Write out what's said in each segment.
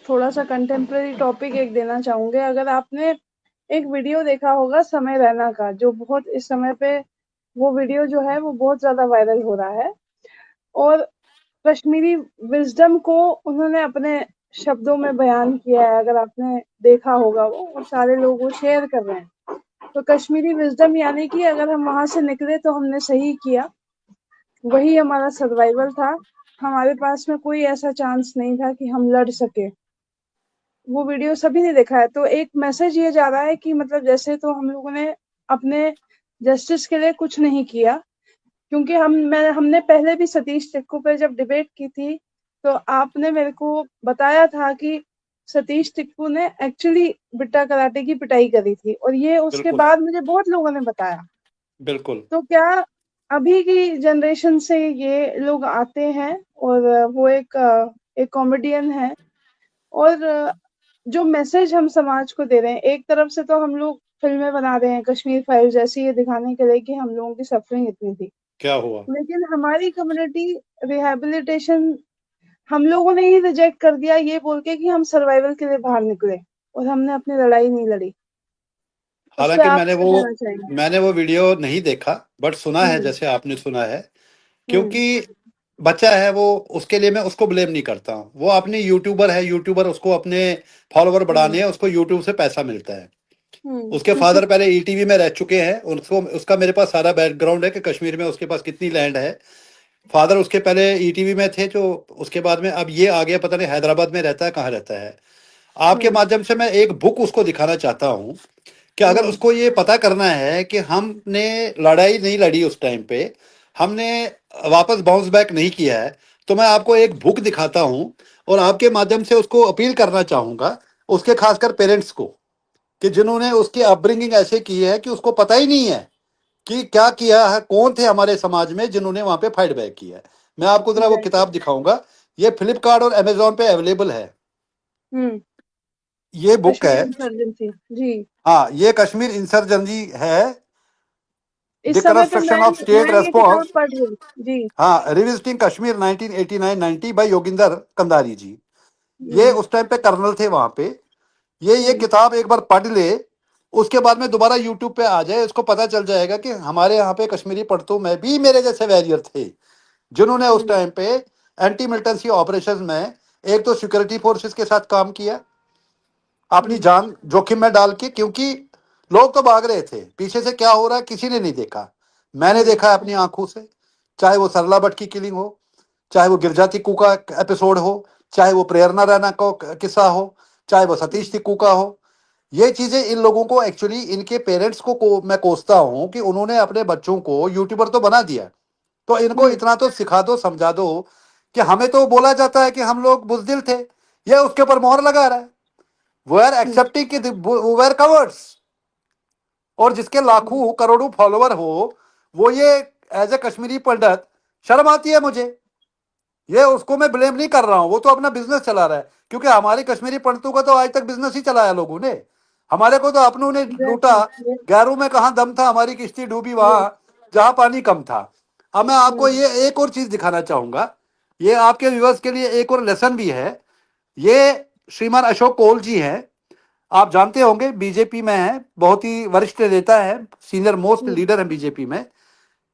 थोड़ा सा contemporary topic एक देना चाहूंगे। अगर आपने एक वीडियो देखा होगा समय रैना का, जो बहुत इस समय पे वो वीडियो जो है वो बहुत ज्यादा वायरल हो रहा है, और कश्मीरी विजडम को उन्होंने अपने शब्दों में बयान किया है। अगर आपने देखा होगा वो, और सारे लोग वो शेयर कर रहे हैं। तो कश्मीरी विजडम यानी कि अगर हम वहां से निकले तो हमने सही किया, वही हमारा सर्वाइवल था। हमारे पास में कोई ऐसा चांस नहीं था कि हम लड़ सके। वो वीडियो सभी ने देखा है। तो एक मैसेज ये जा रहा है कि मतलब जैसे तो हम लोगों ने अपने जस्टिस के लिए कुछ नहीं किया, क्योंकि हमने पहले भी सतीश टिक्कू पे जब डिबेट की थी, तो आपने मेरे को बताया था कि सतीश टिक्कू ने एक्चुअली बिट्टा कराटे की पिटाई करी थी, और ये उसके बिल्कुल बाद मुझे बहुत लोगों ने बताया। बिल्कुल। तो क्या अभी की जनरेशन से ये लोग आते हैं, और वो एक कॉमेडियन है, और जो मैसेज हम समाज को दे रहे हैं, एक तरफ से तो हम लोग फिल्में बना रहे हैं कश्मीर फाइल जैसी, ये दिखाने के लिए कि हम लोगों की सफरिंग इतनी थी, क्या हुआ? लेकिन हमारी कम्युनिटी रिहैबिलिटेशन हम लोगों ने ही रिजेक्ट कर दिया, ये बोल के कि हम सर्वाइवल के लिए बाहर निकले और हमने अपनी लड़ाई नहीं लड़ी। उस पे हालांकि आप क्या कहना चाहेंगे? मैंने वो वीडियो नहीं देखा, बट सुना है हम्म। जैसे आपने सुना है। हम्म। क्योंकि बच्चा है वो, उसके लिए मैं उसको ब्लेम नहीं करता हूँ। वो अपनी यूट्यूबर है, यूट्यूबर उसको अपने फॉलोवर हम्म। बढ़ाने हैं, उसको यूट्यूब से पैसा मिलता है। उसके हम्म। फादर पहले ईटीवी में रह चुके हैं, उसको उसका मेरे पास सारा बैकग्राउंड है कि कश्मीर में उसके पास कितनी लैंड है। फादर उसके पहले ईटीवी में थे, जो उसके बाद में अब ये आ गया, पता नहीं हैदराबाद में रहता है, कहाँ रहता है। आपके हम्म। माध्यम से मैं एक बुक उसको दिखाना चाहता हूँ कि अगर हम्म। उसको ये पता करना है कि हमने लड़ाई नहीं लड़ी उस टाइम पे, हमने वापस बाउंस बैक नहीं किया है, तो मैं आपको एक बुक दिखाता हूँ और आपके माध्यम से उसको अपील करना चाहूंगा, उसके खासकर पेरेंट्स को, कि जिन्होंने उसकी अपब्रिंगिंग ऐसे की है कि उसको पता ही नहीं है कि क्या किया है, कौन थे हमारे समाज में जिन्होंने वहां पे फाइट बैक किया है। मैं आपको जरा वो एग्जैक्टली। किताब दिखाऊंगा। ये फ्लिपकार्ट और अमेजोन पे अवेलेबल है। हम्म। ये बुक कश्मीर है। इंसर्जेंसी। जी। हाँ, ये कश्मीर इंसर्जेंसी है, इस द समय पे कंस्ट्रक्शन ऑफ स्टेट मैं ये किताब रेस्पॉन्स। पढ़ रही हूँ। जी। हाँ, रिविजिटिंग कश्मीर 1989-90 बाय योगिंदर कंदारी जी। ये हम्म। उस टाइम पे कर्नल थे वहां पे। ये हम्म। किताब एक बार पढ़ ले, उसके बाद में दोबारा यूट्यूब पे आ जाए, उसको पता चल जाएगा कि हमारे यहाँ पे कश्मीरी पंडितों में भी मेरे जैसे वैरियर थे, जिन्होंने उस हम्म। टाइम पे एंटी मिलिटेंसी ऑपरेशन में एक तो सिक्योरिटी फोर्सेस के साथ काम किया, अपनी हम्म। जान जोखिम में डाल के, क्योंकि लोग तो भाग रहे थे, पीछे से क्या हो रहा है किसी ने नहीं देखा। मैंने हम्म। देखा है अपनी आंखों से। चाहे वो सरला भट्ट की किलिंग हो, चाहे वो गिरजा टिक्कू का एपिसोड हो, चाहे वो प्रेरणा रैना का किस्सा हो, चाहे वो सतीश टिक्कू का हो। ये चीजें इन लोगों को एक्चुअली, इनके पेरेंट्स मैं कोसता हूं कि उन्होंने अपने बच्चों को यूट्यूबर तो बना दिया, तो इनको हम्म। इतना तो सिखा दो, समझा दो कि हमें तो बोला जाता है कि हम लोग बुजदिल थे, ये उसके ऊपर मोहर लगा रहा है। वो आर हम्म। एक्सेप्टिंग कि वो आर कवर्ड्स। और जिसके हम्म। लाखों करोड़ों फॉलोवर हो, वो ये एज ए कश्मीरी पंडित, शर्म आती है मुझे। ये उसको मैं ब्लेम नहीं कर रहा हूं, वो तो अपना बिजनेस चला रहा है, क्योंकि हमारे कश्मीरी पंडितों का तो आज तक बिजनेस ही चलाया लोगों ने। हमारे को तो अपनों ने लूटा। एग्जैक्टली। यस। गैरों में कहा दम था, हमारी किश्ती डूबी यस। वहां जहां पानी कम था। अब मैं आपको हम्म। ये एक और चीज दिखाना चाहूंगा, ये आपके व्यूअर्स के लिए एक और लेसन भी है। ये श्रीमान अशोक कोल जी हैं, आप जानते होंगे, बीजेपी में है, बहुत ही वरिष्ठ नेता है, सीनियर मोस्ट हम्म। लीडर है बीजेपी में।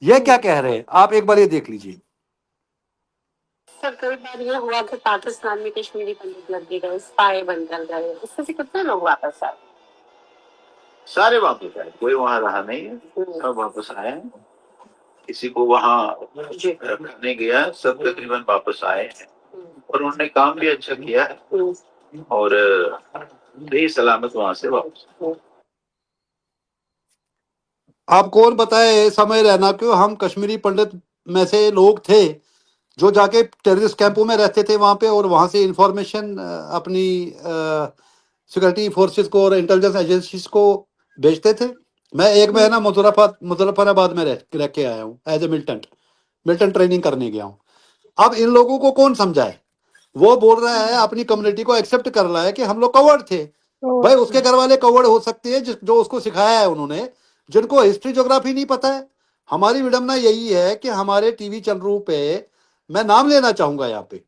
ये हम्म। क्या कह रहे हैं, आप एक बार ये देख लीजिए। सर, कई बार ये हुआ कि पाकिस्तान में कश्मीरी पंडित लग भी गए, स्पाई बनकर गए, उससे से कितने लोग वापस आए? सारे वापस आए, कोई वहां रहा नहीं है, सब वापस आए हैं। किसी को वहां रखा नहीं गया, सब तकरीबन वापस आए हैं और उन्होंने काम भी अच्छा किया है और सही सलामत वहां से वापस। आप कौन बताए समय रहना क्यों, हम कश्मीरी पंडित में से लोग थे जो जाके टेररिस्ट कैंपों में रहते थे वहां पे, और वहां से इंफॉर्मेशन अपनी सिक्योरिटी फोर्सेस को और इंटेलिजेंस एजेंसीज को भेजते थे। मैं एक महीना मुजफ्फराबाद में रह के आया हूँ as a militant, militant training करने गया हूँ। अब इन लोगों को कौन समझाए? वो बोल रहा है, अपनी कम्युनिटी को एक्सेप्ट कर रहा है कि हम लोग कवर्ड थे। तो भाई, उसके घर वाले कवर्ड हो सकते हैं जो उसको सिखाया है उन्होंने, जिनको हिस्ट्री ज्योग्राफी नहीं पता है। हमारी विडंबना यही है कि हमारे टीवी चैनलों पे, मैं नाम लेना चाहूंगा यहाँ पे,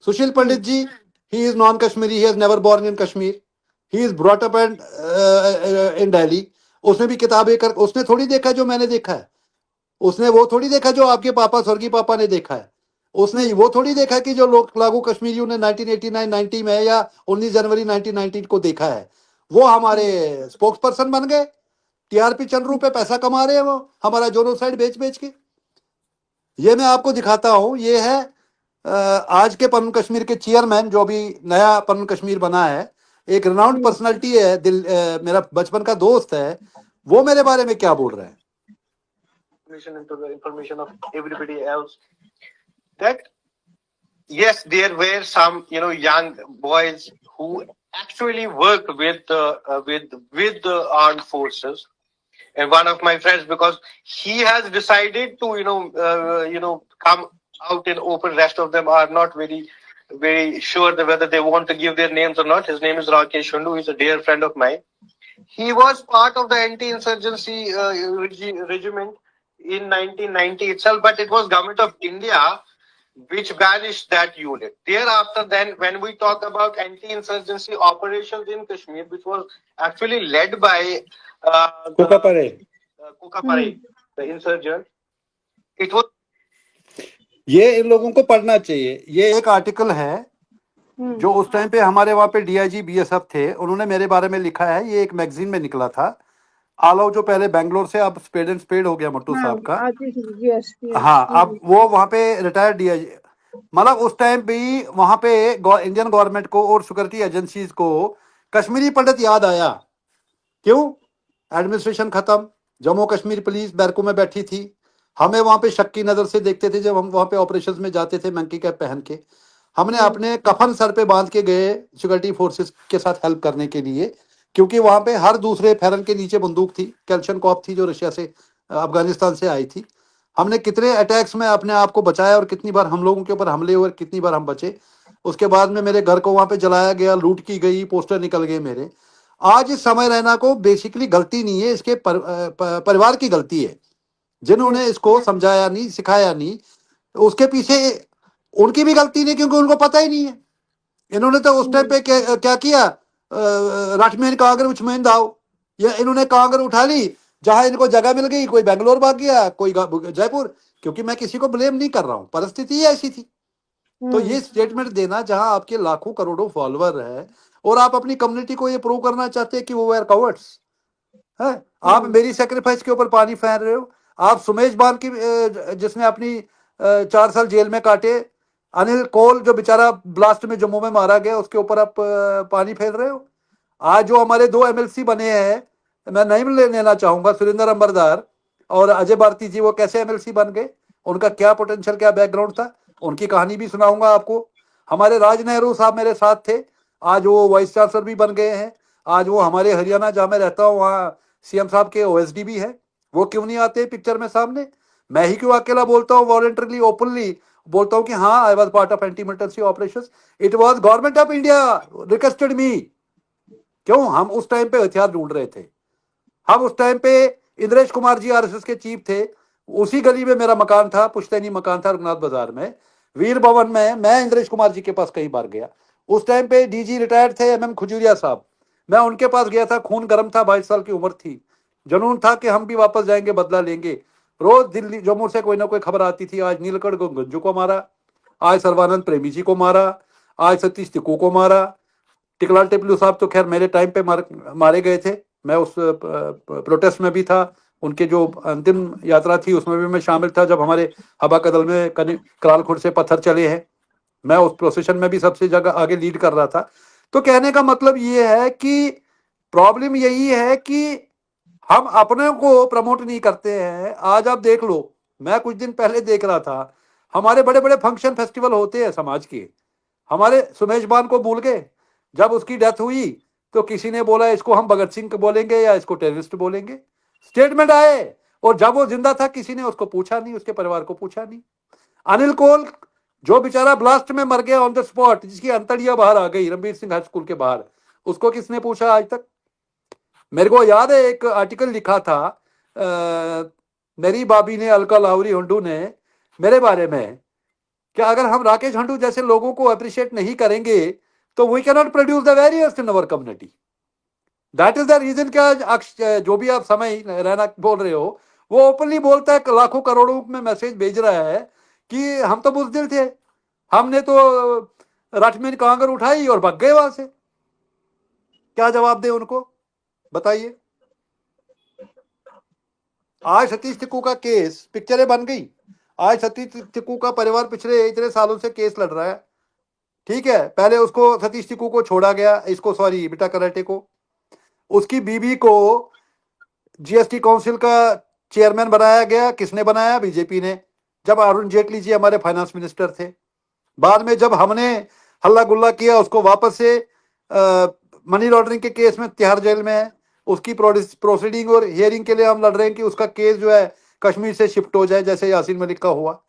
सुशील पंडित जी, He is non-Kashmiri. He has never born in Kashmir. He is brought up and in Delhi. उसने भी किताबें कर, उसने थोड़ी देखा जो मैंने देखा है, उसने वो थोड़ी देखा जो आपके पापा स्वर्गीय पापा ने देखा है, उसने वो थोड़ी देखा कि जो लोग लागू कश्मीरियों ने 1989-90 में या 19 जनवरी 1990 को देखा है, वो हमारे स्पोक्स पर्सन बन गए। टीआरपी चंद्रू पे पैसा कमा रहे हैं वो हमारा जोनोसाइड बेच बेच के। ये मैं आपको दिखाता हूँ, ये है आज के पन्नू कश्मीर के चेयरमैन, जो अभी नया पन्नू कश्मीर बना है, एक रिनाउंड पर्सनालिटी है, मेरा बचपन का दोस्त है, वो मेरे बारे में क्या बोल रहे हैं। Into the information of everybody else, that yes, there were some young boys who actually worked with the armed forces. And one of my friends, because he has decided to come out in open, rest of them are not very sure that whether they want to give their names or not. His name is Rakesh Shundu. He's a dear friend of mine. He was part of the anti-insurgency regiment in 1990 itself, but it was government of India which banished that unit. Thereafter, then, when we talk about anti-insurgency operations in Kashmir, which was actually led by Kokapare, the insurgent, it was. ये इन लोगों को पढ़ना चाहिए। ये एक article है जो उस टाइम पे हमारे वहाँ पे डीआईजी बीएसएफ थे, उन्होंने मेरे बारे में लिखा है। ये एक मैगजीन में निकला था, आलो, जो पहले बेंगलोर से, अब स्पेड एंड स्पेड हो गया मट्टू साहब का। हाँ, अब वो वहाँ पे रिटायर्ड डीआईजी, मतलब उस टाइम भी वहाँ पे इंडियन गवर्नमेंट को और सिक्योरिटी एजेंसीज को कश्मीरी पंडित याद आया। क्यों? एडमिनिस्ट्रेशन खत्म, जम्मू कश्मीर पुलिस बैरकों में बैठी थी, हमें वहाँ पे शक की नज़र से देखते थे जब हम वहाँ पे ऑपरेशंस में जाते थे मंकी कैप पहन के। हमने अपने कफन सर पे बांध के गए सिक्योरिटी फोर्सेस के साथ हेल्प करने के लिए, क्योंकि वहाँ पे हर दूसरे फैरन के नीचे बंदूक थी, कैल्शनकॉप थी जो रशिया से अफगानिस्तान से आई थी। हमने कितने अटैक्स में अपने आप को बचाया और कितनी बार हम लोगों के ऊपर हमले हुए, कितनी बार हम बचे। उसके बाद में मेरे घर को वहाँ पे जलाया गया, लूट की गई, पोस्टर निकल गए मेरे। आज इस समय रैना को बेसिकली गलती नहीं है, इसके परिवार की गलती है, जिन्होंने इसको समझाया नहीं, सिखाया नहीं। उसके पीछे उनकी भी गलती नहीं, क्योंकि उनको पता ही नहीं है। इन्होंने तो उस टाइम पे क्या किया, राठमेन कांगर उचमेन दाव, ये इन्होंने कांगर उठा ली, जहां इनको जगह मिल गई, कोई बेंगलोर भाग गया, कोई जयपुर। क्योंकि मैं किसी को ब्लेम नहीं कर रहा हूँ, परिस्थिति ऐसी थी। तो ये स्टेटमेंट देना, जहां आपके लाखों करोड़ों फॉलोअर है और आप अपनी कम्युनिटी को ये प्रूव करना चाहते हैं कि वो वेर कवर्ड्स है, आप मेरी सेक्रीफाइस के ऊपर पानी फेर रहे हो। आप सुमेश बान की, जिसने अपनी 4 साल जेल में काटे, अनिल कोल जो बेचारा ब्लास्ट में जम्मू में मारा गया, उसके ऊपर आप पानी फेर रहे हो। आज जो हमारे 2 एमएलसी बने हैं, मैं नहीं लेना चाहूंगा, सुरेंद्र अंबरदार और अजय भारती जी, वो कैसे एमएलसी बन गए, उनका क्या पोटेंशियल, क्या बैकग्राउंड था, उनकी कहानी भी सुनाऊंगा आपको। हमारे राज नेहरू साहब मेरे साथ थे, आज वो वाइस चांसलर भी बन गए हैं। आज वो हमारे हरियाणा जहाँ मैं रहता हूँ, वहाँ सीएम साहब के ओएसडी भी है। वो क्यों नहीं आते पिक्चर में सामने? मैं ही क्यों अकेला बोलता हूँ, वॉलंटरली ओपनली बोलता हूँ कि हाँ, I was part of anti militancy operations, it was government of India requested मी। क्यों? हम उस टाइम पे हथियार ढूंढ रहे थे। हम उस टाइम पे, इंद्रेश कुमार जी आरएसएस के चीफ थे, उसी गली में मेरा मकान था, पुश्तैनी मकान था रघुनाथ बाजार में, वीर भवन में। मैं इंद्रेश कुमार जी के पास कई बार गया। उस टाइम पे डीजी रिटायर्ड थे एमएम खजूरिया साहब, मैं उनके पास गया था, खून गर्म था, 22 साल की उम्र थी, जुनून था कि हम भी वापस जाएंगे, बदला लेंगे। रोज दिल्ली जम्मू से कोई ना कोई खबर आती थी, आज नीलकंठ गंजू को मारा, आज सर्वानंद प्रेमी जी को मारा, आज सतीश तिक्कू को मारा। टिकलाल टिपलू साहब तो खैर मेरे टाइम पे मारे गए थे, मैं उस प्रोटेस्ट में भी था, उनके जो अंतिम यात्रा थी उसमें भी मैं शामिल था, जब हमारे हवा कदल में कराल खुर्द से पत्थर चले हैं, मैं उस प्रोसेशन में भी सबसे जगह आगे लीड कर रहा था। तो कहने का मतलब ये है कि प्रॉब्लम यही है कि हम अपने को प्रमोट नहीं करते हैं। आज आप देख लो, मैं कुछ दिन पहले देख रहा था, हमारे बड़े बड़े फंक्शन फेस्टिवल होते हैं समाज के, हमारे सुमेश बान को भूल गए। जब उसकी डेथ हुई तो किसी ने बोला इसको हम भगत सिंह बोलेंगे या इसको टेररिस्ट बोलेंगे, स्टेटमेंट आए। और जब वो जिंदा था किसी ने उसको पूछा नहीं, उसके परिवार को पूछा नहीं। अनिल कोल जो बेचारा ब्लास्ट में मर गया ऑन द स्पॉट, जिसकी अंतड़ियां बाहर आ गई रणबीर सिंह हाई स्कूल के बाहर, उसको किसने पूछा आज तक? मेरे को याद है एक आर्टिकल लिखा था मेरी भाभी ने, अलका लाहौरी हंडू ने, मेरे बारे में, कि अगर हम राकेश हंडू जैसे लोगों को अप्रिशिएट नहीं करेंगे तो we can not produce the warriors in our community. That is the reason कि आज जो भी आप समय रैना बोल रहे हो, वो ओपनली बोलता है, लाखों करोड़ों में मैसेज भेज रहा है कि हम तो बुजदिल थे, हमने तो रथ में कांगर उठाई और भाग गए वहां से। क्या जवाब दे उनको, बताइए। आज सतीश टिक्कू का केस, पिक्चरें बन गई। आज सतीश टिक्कू का परिवार पिछले इतने सालों से केस लड़ रहा है, ठीक है। पहले उसको सतीश टिक्कू को छोड़ा गया, इसको सॉरी बिटा कराटे को, उसकी बीबी को जीएसटी काउंसिल का चेयरमैन बनाया गया। किसने बनाया? बीजेपी ने, जब अरुण जेटली जी हमारे फाइनेंस मिनिस्टर थे। बाद में जब हमने हल्ला गुल्ला किया, उसको वापस से मनी लॉन्ड्रिंग के केस में तिहाड़ जेल में है। उसकी प्रोसीडिंग और हियरिंग के लिए हम लड़ रहे हैं कि उसका केस जो है कश्मीर से शिफ्ट हो जाए, जैसे यासीन मलिक का हुआ।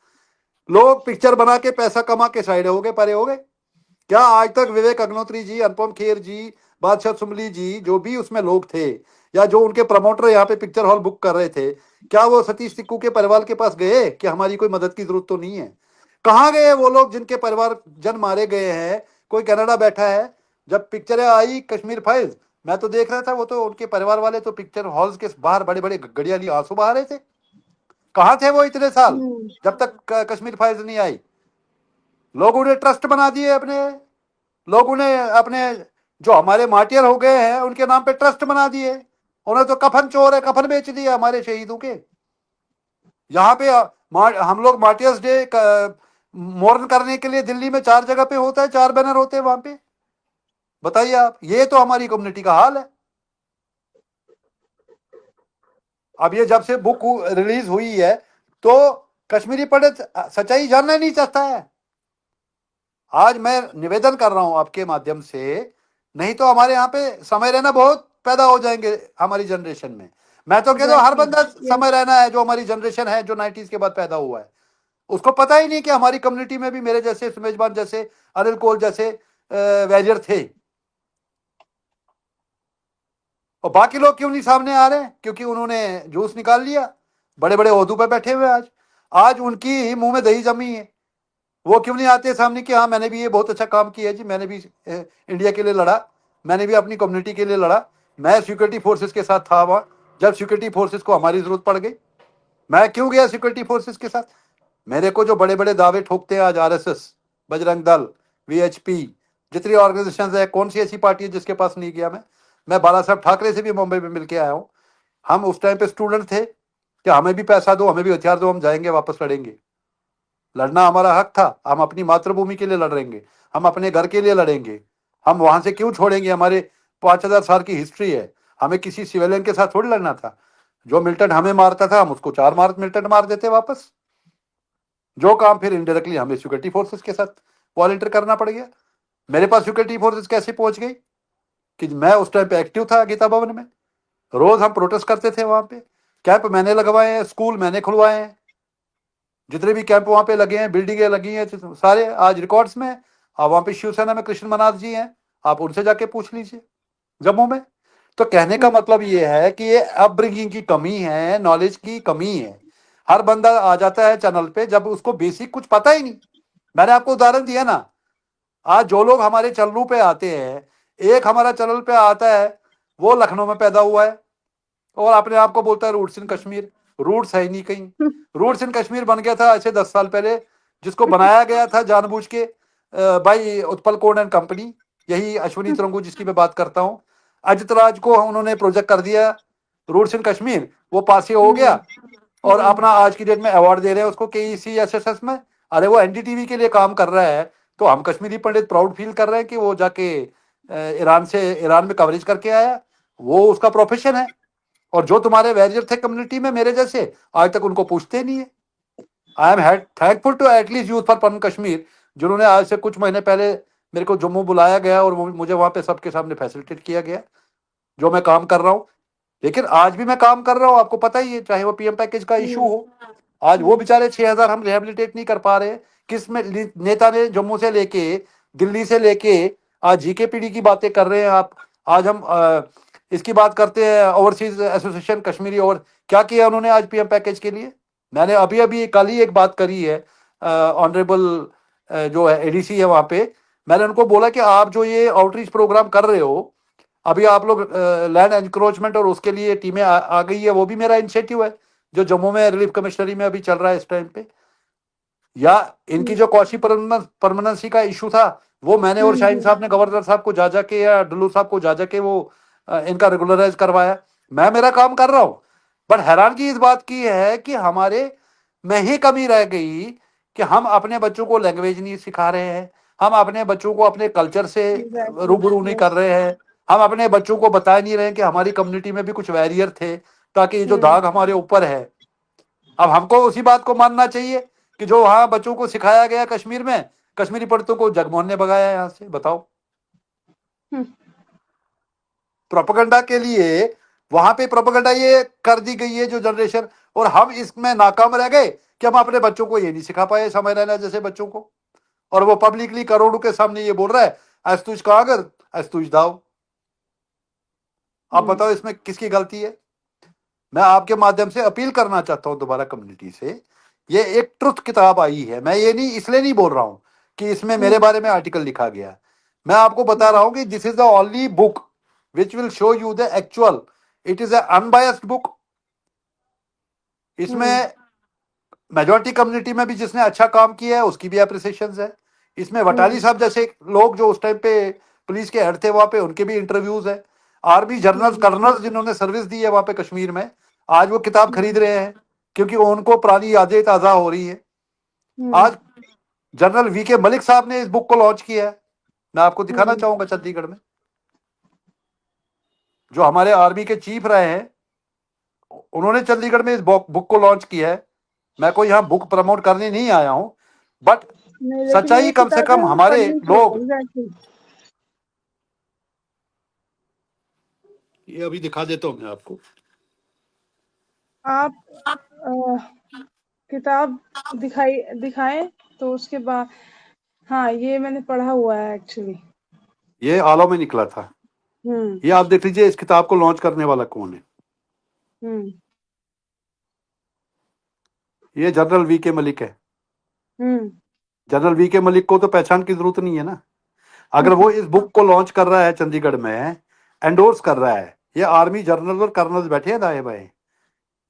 लोग पिक्चर बना के पैसा कमा के साइड हो गए, परे हो गए। क्या आज तक विवेक अग्निहोत्री जी, अनुपम खेर जी, बादशाह सुमली जी, जो भी उसमें लोग थे, या जो उनके प्रमोटर यहाँ पे पिक्चर हॉल बुक कर रहे थे, क्या वो सतीश टिक्कू के परिवार के पास गए कि हमारी कोई मदद की जरूरत तो नहीं है? कहाँ गए वो लोग जिनके परिवार जन मारे गए हैं? कोई कनाडा बैठा है। जब पिक्चरें आई कश्मीर फाइल्स, मैं तो देख रहा था, वो तो उनके परिवार वाले तो पिक्चर हॉल्स के बाहर बड़े बड़े गड़िया लिए आंसू बहा रहे थे। कहाँ थे वो इतने साल जब तक कश्मीर फाइल्स नहीं आई? लोगों ने ट्रस्ट बना दिए अपने, लोगों ने अपने जो हमारे मार्टियर हो गए हैं उनके नाम पे ट्रस्ट बना दिए। उन्हें तो कफन चोर है, कफन बेच दिया हमारे शहीदों के। यहाँ पे हम लोग मार्टियर्स डे मोर्न करने के लिए दिल्ली में 4 जगह पे होता है, 4 बैनर होते हैं वहां पे। बताइए आप, ये तो हमारी कम्युनिटी का हाल है। अब ये जब से बुक रिलीज हुई है तो कश्मीरी पंडित सच्चाई जानना नहीं चाहता है। आज मैं निवेदन कर रहा हूं आपके माध्यम से, नहीं तो हमारे यहाँ पे समय रहना बहुत पैदा हो जाएंगे हमारी जनरेशन में। मैं तो कहता हूँ हर बंदा समय रहना है, जो हमारी जनरेशन है, जो 90s के बाद पैदा हुआ है, उसको पता ही नहीं कि हमारी कम्युनिटी में भी मेरे जैसे, सुमेशबान जैसे, अनिल कोल जैसे वैरियर थे। और बाकी लोग क्यों नहीं सामने आ रहे? क्योंकि उन्होंने जूस निकाल लिया, बड़े बड़े ओहदों पे बैठे हुए। आज आज उनकी मुंह में दही जमी है। वो क्यों नहीं आते सामने कि हाँ मैंने भी ये बहुत अच्छा काम किया है जी, मैंने भी इंडिया के लिए लड़ा, मैंने भी अपनी कम्युनिटी के लिए लड़ा, मैं सिक्योरिटी फोर्सेस के साथ था वहाँ जब सिक्योरिटी फोर्सेस को हमारी जरूरत पड़ गई। मैं क्यों गया सिक्योरिटी फोर्सेस के साथ? मेरे को जो बड़े बड़े दावे ठोकते हैं आज, आरएसएस, बजरंग दल, वीएचपी, जितनी ऑर्गेनाइजेशन है, कौन सी ऐसी पार्टी है जिसके पास नहीं गया मैं बाला साहब ठाकरे से भी मुंबई में मिलकर आया हूँ। हम उस टाइम पे स्टूडेंट थे कि हमें भी पैसा दो, हमें भी हथियार दो, हम जाएंगे, वापस लड़ेंगे। लड़ना हमारा हक था। हम अपनी मातृभूमि के लिए लड़ेंगे, हम अपने घर के लिए लड़ेंगे। हम वहां से क्यों छोड़ेंगे? हमारे 5000 साल की हिस्ट्री है। हमें किसी सिविलियन के साथ थोड़ी लड़ना था। जो मिलिटेंट हमें मारता था हम उसको 4 मिलिटेंट मार देते वापस। जो काम फिर इनडायरेक्टली हमें सिक्योरिटी फोर्सेस के साथ वॉलंटियर करना पड़ गया। मेरे पास सिक्योरिटी फोर्सेस कैसे पहुंच गई कि मैं उस टाइम पे एक्टिव था गीता भवन में। रोज हम प्रोटेस्ट करते थे वहां पे। कैंप मैंने लगवाए हैं, स्कूल मैंने खुलवाए हैं, जितने भी कैंप वहां पे लगे हैं, बिल्डिंगें लगी हैं, सारे आज रिकॉर्ड्स में। आप वहां पे शिवसेना में कृष्ण मनाथ जी हैं, आप उनसे जाके पूछ लीजिए जम्मू में। तो कहने का मतलब ये है कि ये अपब्रिंगिंग की कमी है, नॉलेज की कमी है। हर बंदा आ जाता है चैनल पे जब उसको बेसिक कुछ पता ही नहीं। मैंने आपको उदाहरण दिया ना, आज जो लोग हमारे चैनलों पे आते हैं, एक हमारा चैनल पे आता है वो लखनऊ में पैदा हुआ है और अपने आप को बोलता है रूट्स इन कश्मीर। रूट्स है ही नहीं कहीं। रूट्स इन कश्मीर बन गया था ऐसे 10 साल पहले, जिसको बनाया गया था जानबूझ के भाई उत्पल कोण एंड कंपनी, यही अश्विनी तरंगू जिसकी मैं बात करता हूँ। अजित राज को उन्होंने प्रोजेक्ट कर दिया रूट्स इन कश्मीर, वो पास हो गया और अपना आज की डेट में अवार्ड दे रहे हैं उसको KECSSS में। अरे वो NDTV के लिए काम कर रहा है, तो हम कश्मीरी पंडित प्राउड फील कर रहे हैं कि वो जाके ईरान में कवरेज करके आया, वो उसका प्रोफेशन है। और जो तुम्हारे वैरियर थे कम्युनिटी में मेरे जैसे, आज तक उनको पूछते नहीं है। I am thankful to at least youth for पन कश्मीर, जिन्होंने आज से कुछ महीने पहले मेरे को जम्मू बुलाया गया और मुझे वहां पे सबके सामने फैसिलिटेट किया गया जो मैं काम कर रहा हूँ। लेकिन आज भी मैं काम कर रहा हूँ, आपको पता ही है, चाहे वो PM पैकेज का इशू हो। आज वो बेचारे 6000 हम रिहेबिलिटेट नहीं कर पा रहे। किस में नेता ने जम्मू से लेके दिल्ली से लेके आज GKPD की बातें कर रहे हैं आप। आज हम इसकी बात करते हैं ओवरसीज एसोसिएशन कश्मीरी, और क्या किया उन्होंने आज PM पैकेज के लिए? मैंने अभी अभी कल ही एक बात करी है, ऑनरेबल जो है ADC है वहाँ पे, मैंने उनको बोला कि आप जो ये आउटरीच प्रोग्राम कर रहे हो, अभी आप लोग लैंड एनक्रोचमेंट और उसके लिए टीमें आ गई है, वो भी मेरा इनिशिएटिव है, जो जम्मू में रिलीफ कमिश्नरी में अभी चल रहा है इस टाइम पे। या इनकी जो कौशी परमानेंसी का इशू था, वो मैंने और शाहीन साहब ने गवर्नर साहब को जा जाके या डुल्लू साहब को जा जाके वो इनका रेगुलराइज करवाया। मैं मेरा काम कर रहा हूं, बट हैरानगी इस बात की है कि हमारे में ही कमी रह गई कि हम अपने बच्चों को लैंग्वेज नहीं सिखा रहे हैं, हम अपने बच्चों को अपने कल्चर से रूबरू नहीं कर रहे हैं, हम अपने बच्चों को बता नहीं रहे हैं कि हमारी कम्युनिटी में भी कुछ वैरियर थे, ताकि ये जो दाग हमारे ऊपर है, अब हमको उसी बात को मानना चाहिए कि जो वहां बच्चों को सिखाया गया कश्मीर में, कश्मीरी पंडितों को जगमोहन ने भगाया यहाँ से। बताओ, प्रोपेगेंडा के लिए वहां पे प्रोपेगेंडा ये कर दी गई है जो जनरेशन, और हम इसमें नाकाम रह गए कि हम अपने बच्चों को ये नहीं सिखा पाए, समय रहना जैसे बच्चों को। और वो पब्लिकली करोड़ों के सामने ये बोल रहा है अस्तुज कागर अस्तुज दाव। आप बताओ इसमें किसकी गलती है? मैं आपके माध्यम से अपील करना चाहता हूं दोबारा कम्युनिटी से, ये एक ट्रुथ किताब आई है, मैं ये नहीं इसलिए नहीं बोल रहा हूं कि इसमें मेरे बारे में आर्टिकल लिखा गया, मैं आपको बता रहा हूं कि this is the only book which will show you the actual, it is unbiased book. इसमें मेजोरिटी कम्युनिटी में भी जिसने अच्छा काम किया है उसकी भी अप्रिसिएशन है। इसमें वटाली साहब जैसे लोग जो उस टाइम पे पुलिस के हेड थे वहां पे, उनके भी इंटरव्यूज है। आर्मी जनरल कर्नल जिन्होंने सर्विस दी है वहां पे कश्मीर में, आज वो किताब खरीद रहे हैं क्योंकि उनको पुरानी यादें ताजा हो रही है। आज जनरल वीके मलिक साहब ने इस बुक को लॉन्च किया है, मैं आपको दिखाना चाहूंगा चंडीगढ़ में, जो हमारे आर्मी के चीफ रहे हैं, उन्होंने चंडीगढ़ में इस बुक को लॉन्च किया है। मैं कोई यहाँ बुक प्रमोट करने नहीं आया हूँ, बट सच्चाई कम से कम हमारे लोग, ये अभी दिखा देता हूँ मैं आपको। आप किताब दिखाएं तो उसके बाद, हाँ ये मैंने पढ़ा हुआ है एक्चुअली, ये आलो में निकला था। ये आप देख लीजिए इस किताब को लॉन्च करने वाला कौन है। ये जनरल वीके मलिक है। जनरल वीके मलिक को तो पहचान की जरूरत नहीं है ना, अगर वो इस बुक को लॉन्च कर रहा है चंडीगढ़ में, एंडोर्स कर रहा है, ये आर्मी जनरल और कर्नल बैठे हैं दाएं बाएं,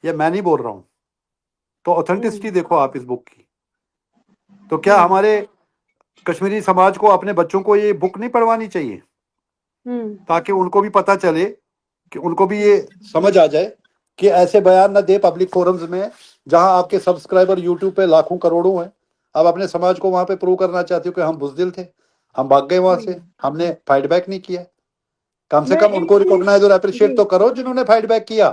ये मैं नहीं बोल रहा हूं, तो ऑथेंटिसिटी देखो आप इस बुक की। तो क्या हमारे कश्मीरी समाज को अपने बच्चों को ये बुक नहीं पढ़वानी चाहिए, ताकि उनको भी पता चले, कि उनको भी ये समझ आ जाए कि ऐसे बयान ना दे पब्लिक फोरम्स में, जहां आपके सब्सक्राइबर यूट्यूब पे लाखों करोड़ों हैं। अब अपने समाज को वहां पे प्रूव करना चाहते हो कि हम बुजदिल थे, हम भाग गए वहां से, हमने फाइट बैक नहीं किया। कम से कम उनको रिकॉग्नाइज और अप्रिशिएट तो करो जिन्होंने फाइट बैक किया।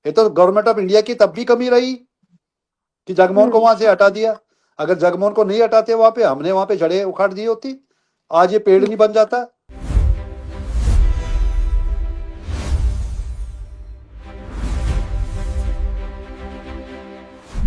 ये तो गवर्नमेंट ऑफ इंडिया की तब भी कमी रही कि जगमोहन को वहां से हटा दिया। अगर जगमोहन को नहीं हटाते वहां पे, हमने वहां पे जड़ें उखाड़ दी होती, आज ये पेड़ नहीं बन जाता।